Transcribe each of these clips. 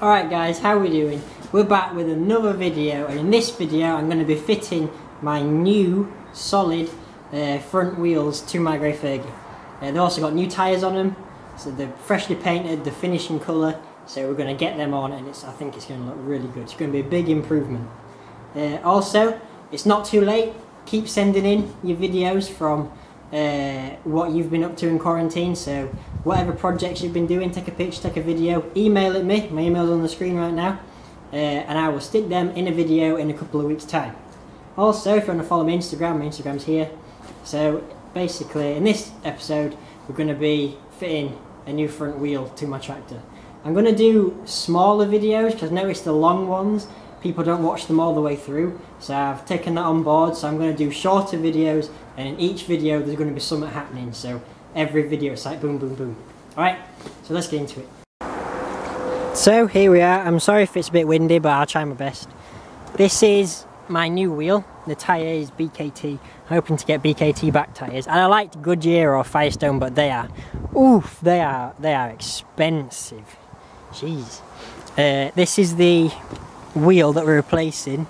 Alright guys, how are we doing? We're back with another video, and in this video I'm going to be fitting my new solid front wheels to my grey Fergie. They've also got new tyres on them, so they're freshly painted, the finishing colour, so we're going to get them on, and I think it's going to look really good. It's going to be a big improvement. Also, it's not too late, keep sending in your videos from what you've been up to in quarantine, so whatever projects you've been doing, take a picture, take a video, email it me, my email's on the screen right now, and I will stick them in a video in a couple of weeks time. Also, if you want to follow my Instagram's here. So basically in this episode we're going to be fitting a new front wheel to my tractor. I'm going to do smaller videos because I've noticed the long ones people don't watch them all the way through, so I've taken that on board. So I'm going to do shorter videos, and in each video there's going to be something happening, so every video it's like boom boom boom. Alright, so let's get into it. So here we are. I'm sorry if it's a bit windy, but I'll try my best. This is my new wheel. The tyre is BKT. I'm hoping to get BKT back tyres, and I liked Goodyear or Firestone, but they are expensive. Jeez. This is the wheel that we're replacing.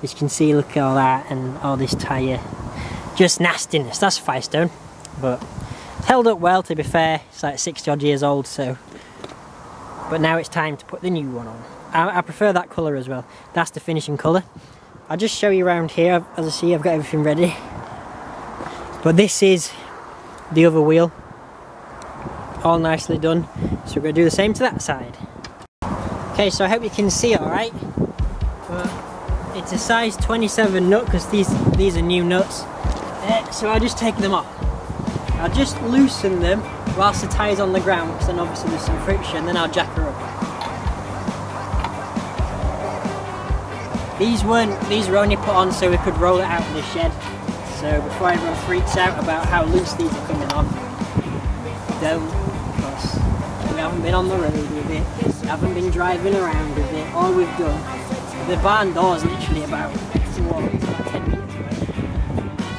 As you can see, look at all that and all this tyre, just nastiness. That's Firestone, but it's held up well, to be fair. It's like 60 odd years old, so, but now it's time to put the new one on. I prefer that colour as well. That's the finishing colour. I'll just show you around here. As I see, I've got everything ready, but this is the other wheel, all nicely done, so we're going to do the same to that side. Okay, so I hope you can see alright, but it's a size 27 nut because these are new nuts, so I'll just take them off. I'll just loosen them whilst the tyre's on the ground, because then obviously there's some friction, then I'll jack her up. These were only put on so we could roll it out in the shed, so before everyone freaks out about how loose these are coming off, don't, because we haven't been on the road with it. We haven't been driving around with it. All we've done, the barn door's literally about 10 metres away.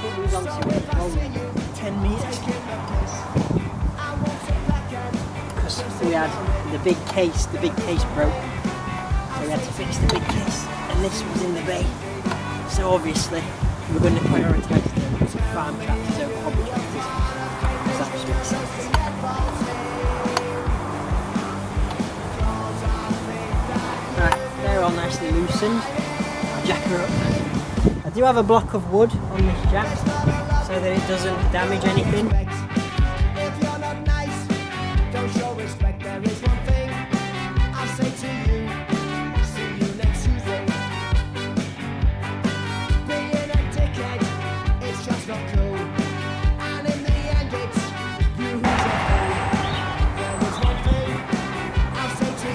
Put these onto it, 10 metres. Because we had the big case broke. So we had to fix the big case, and this was in the bay. So obviously, we're going to prioritise the farm tractors over hobby tractors. Because that just makes sense. They're all nicely loosened. I'll jack her up. I do have a block of wood on this jack so that it doesn't damage anything. If you're not nice, don't show respect. There is one thing I'll say to you. See you next Tuesday. Being a dickhead, it's just not cool. And in the end it's you who's a fool. There is one thing I'll say to you.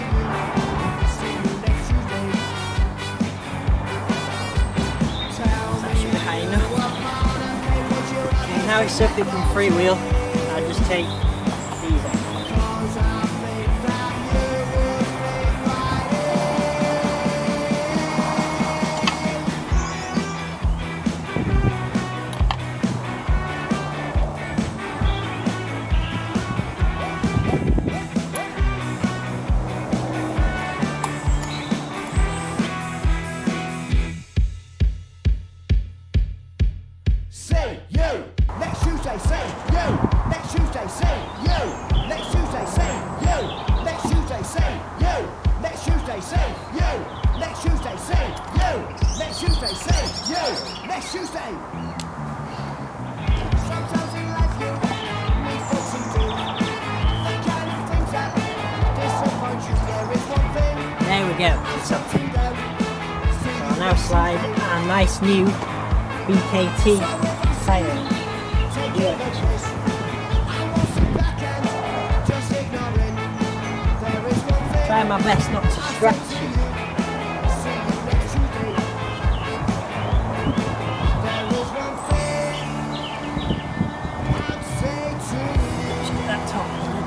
Now it's circuit from freewheel, I just take these out. Say you! Next Tuesday, say you! Next Tuesday, say you! Next Tuesday, say you! Next Tuesday, say you! Next Tuesday, say you! Next Tuesday, say you! Next Tuesday, say you! Next Tuesday! Sometimes in life you need things to do. The kind of things that disappoint you. There is one thing. There we go. So I'll now slide a nice new BKT tyre. Try my best not to scratch it. Just get that top on it.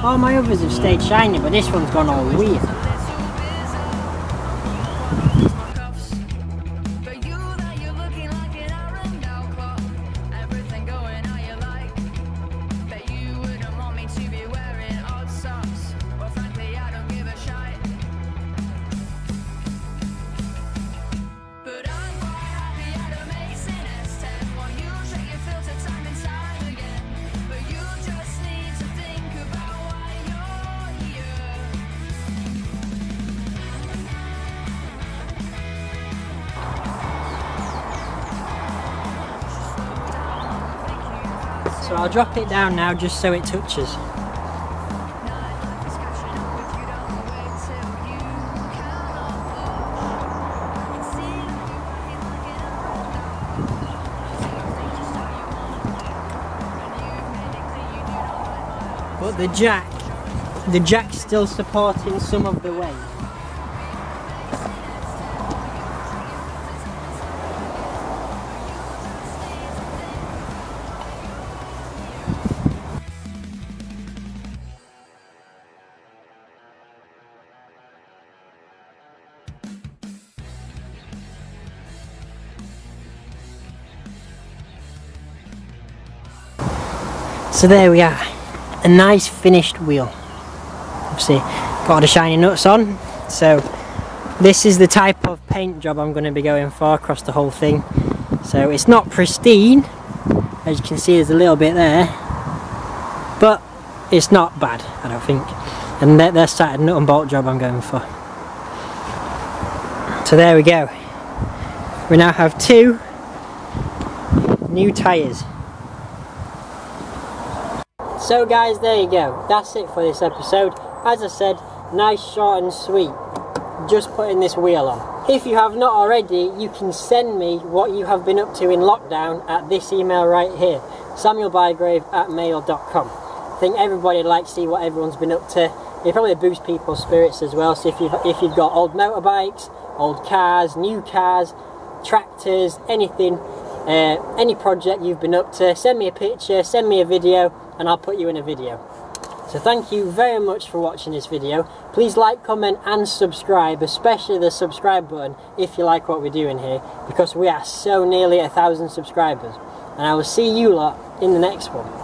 All my others have stayed shiny, but this one's gone all weird. So I'll drop it down now just so it touches. But the jack's still supporting some of the weight. So there we are, a nice finished wheel. Obviously got all the shiny nuts on, so this is the type of paint job I'm going to be going for across the whole thing. So it's not pristine, as you can see there's a little bit there, but it's not bad, I don't think. And that's that nut and bolt job I'm going for. So there we go, we now have 2 new tyres. So guys, there you go, that's it for this episode. As I said, nice, short and sweet, just putting this wheel on. If you have not already, you can send me what you have been up to in lockdown at this email right here, samuelbygrave@mail.com. I think everybody would like to see what everyone's been up to. It probably boosts people's spirits as well. So if you've got old motorbikes, old cars, new cars, tractors, anything, any project you've been up to, send me a picture, send me a video, and I'll put you in a video. So thank you very much for watching this video. Please like, comment and subscribe, especially the subscribe button if you like what we're doing here, because we are so nearly 1,000 subscribers. And I will see you lot in the next one.